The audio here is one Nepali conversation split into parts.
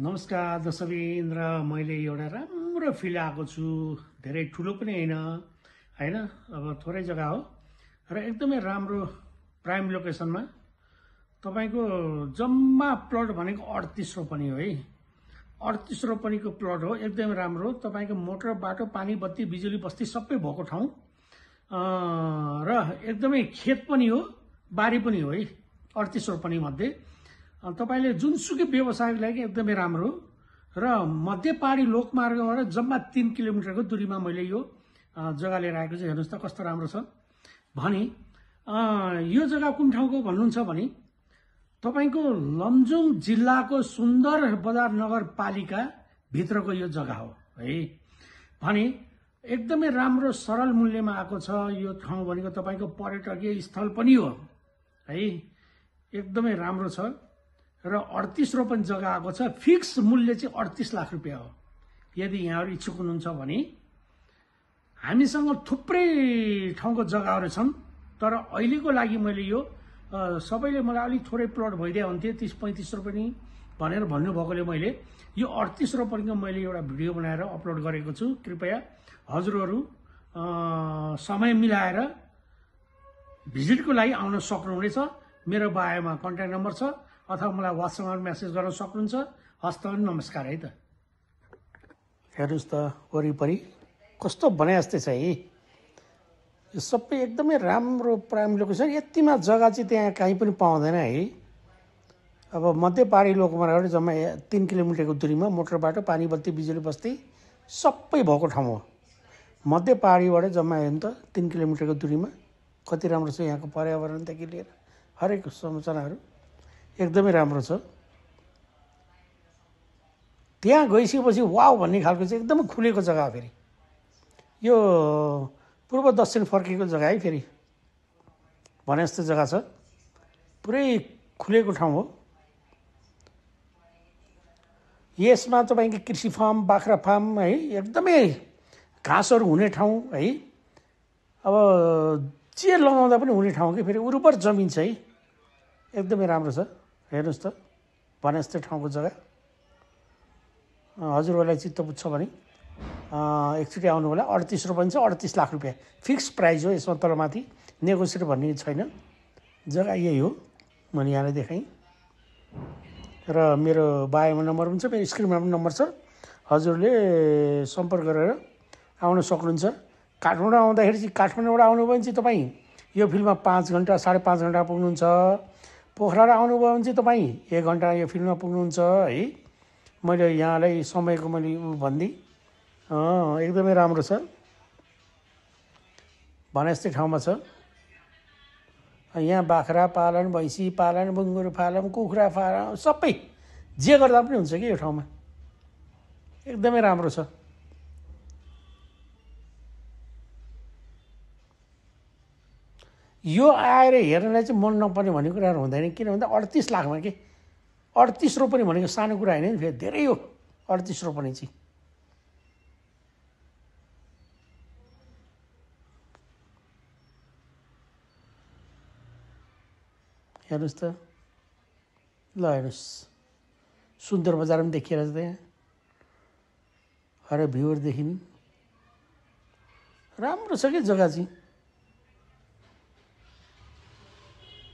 नमस्कार दर्शकवृन्द, मैले एउटा राम्रो फिल आएको छु। धेरै ठुलो पनि हैन, अब थोरै जग्गा हो र एकदमै राम्रो प्राइम लोकेसनमा। तपाईको जम्मा प्लट भनेको 38 रोपनी हो है। 38 रोपनीको प्लट हो, एकदमै राम्रो। तपाईको मोटर, बाटो, पानी, बत्ती, बिजुली, बस्ती सबै भएको ठाउँ र एकदमै खेत पनि हो, बारी पनि हो है। 38 रोपनी मध्ये तपाईले जुनसुकै व्यवसायको लागि एकदमै राम्रो र मध्य पहाडी लोकमार्गबाट जम्मा 3 किलोमिटरको दूरीमा मैले यो जग्गा लिएर आएको छु। हेर्नुस् त कस्तो राम्रो छ भने यो जग्गा कुन ठाउँको भन्नुहुन्छ भने तपाईको लमजुङ जिल्लाको सुन्दर बजार नगरपालिका भित्रको यो जग्गा हो है। भने एकदमै राम्रो सरल मूल्यमा आएको छ यो ठाउँ भनेको। तपाईको पर्यटकीय स्थल पनि हो है, एकदमै राम्रो छ र 38 रोपनी जग्गा आएको छ। फिक्स मूल्य चाहिँ 38 लाख रुपियाँ हो। यदि यहाँहरु इच्छुक हुनुहुन्छ भने हामीसँग थुप्रै ठाउँको जग्गाहरु छन्, तर अहिलेको लागि मैले यो सबैले मलाई अलि थोरै प्लट भइदिए हुन्थ्यो 30-35 रोपनी भनेर भन्नु भएकोले मैले यो 38 रोपनीको मैले एउटा भिडियो बनाएर अपलोड गरेको छु। कृपया हजुरहरु समय मिलाएर भिजिटको लागि आउन सक्नुहुनेछ। मेरो बायोमा कन्ट्याक्ट नम्बर छ अथवा मलाई WhatsApp मा मेसेज गर्न सक्नुहुन्छ। हस्त नमस्कार है त। हेर्नुस् त वरिपरि कस्तो भने जस्तै छ है। यो सबै एकदमै राम्रो प्राइम लोकेसन। यतिमा जग्गा चाहिँ त्यहाँ कहीँ पनि पाउँदैन है। अब मध्य पहाडी लोकमार्गबाट जम्मा 3 किलोमिटरको दूरीमा मोटर बाटो, पानी, बत्ती, बिजुली, बस्ती सबै भएको ठाउँ हो। मध्य पहाडीबाट जम्मा हेर्नु त 3 किलोमिटरको दूरीमा कति राम्रो छ यहाँको पर्यावरणदेखि लिएर हरेक संरचनाहरू एकदमै राम्रो छ। त्यहाँ गइसकेपछि वाउ भन्ने खालको चाहिँ एकदमै खुलेको जग्गा हो। फेरि यो पूर्व दक्षिण फर्केको जग्गा है। फेरि भने जस्तो जग्गा छ, पुरै खुलेको ठाउँ हो। यसमा तपाईको कृषि फार्म, बाख्रा फार्म है, एकदमै घाँसहरू हुने ठाउँ है। अब जे लगाउँदा पनि हुने ठाउँ कि फेरि उर्वर जमिन छ है, एकदमै राम्रो छ। हेर्नुस् त भने जस्तै ठाउँको जग्गा। हजुरहरूलाई चित्त बुझ्छ भने एकचोटि आउनु होला। 38 रोपनी छ, 38 लाख रुपियाँ फिक्स प्राइस हो। यसमा तलमाथि नेगोसिएट भन्ने छैन। जग्गा यही हो, मैले यहाँलाई देखाएँ र मेरो बायोमा नम्बर हुन्छ, मेरो स्क्रिनमा पनि नम्बर छ। हजुरले सम्पर्क गरेर आउन सक्नुहुन्छ। काठमाडौँ आउँदाखेरि चाहिँ काठमाडौँबाट आउनुभयो भने चाहिँ तपाईँ यो फिल्डमा 5 घन्टा 5.5 घन्टा पुग्नुहुन्छ। पोखरा आउनुभयो भने चाहिँ तपाईँ 1 घन्टा यो फिल्डमा पुग्नुहुन्छ है। मैले यहाँलाई समयको मैले भनिदिएँ। एकदमै राम्रो छ, भने जस्तै ठाउँमा छ। यहाँ बाख्रा पालन, भैँसी पालन, बुङ्गुर पालन, कुखुरा पालन सबै जे गर्दा पनि हुन्छ कि यो ठाउँमा। एकदमै राम्रो छ। यो आएर हेर्नलाई चाहिँ मन नपर्ने भन्ने कुराहरू हुँदैन। किन भन्दा 38 लाखमा के 38 रोपनी भनेको सानो कुरा होइन नि, फेरि धेरै हो 38 रोपनी चाहिँ। हेर्नुहोस् त ल, हेर्नुहोस् सुन्दर बजार पनि देखिएर छ त्यहाँ। अरे भ्यूहरूदेखि राम्रो छ कि जग्गा चाहिँ।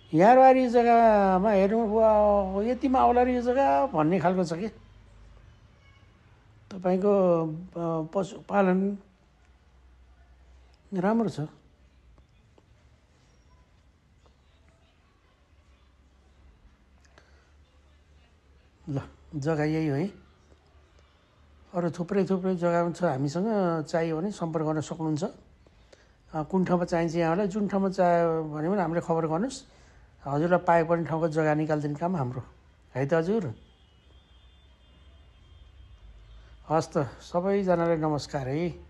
यहाँहरु यो जग्गामा हेर्नु यतिमा आउला यो जग्गा भन्ने खालको छ कि। तपाईको पशुपालन राम्रो छ। ल जग्गा यही हो है। अरू थुप्रै जग्गा छ हामीसँग। चाहियो भने सम्पर्क गर्न सक्नुहुन्छ। कुन ठाउँमा चाहिन्छ यहाँलाई, जुन ठाउँमा चाहियो भने पनि हामीले खबर गर्नुहोस्। हजुरलाई पाए पनि ठाउँको जग्गा निकालिदिने काम हाम्रो है त हजुर। हस् त सबैजनालाई नमस्कार है।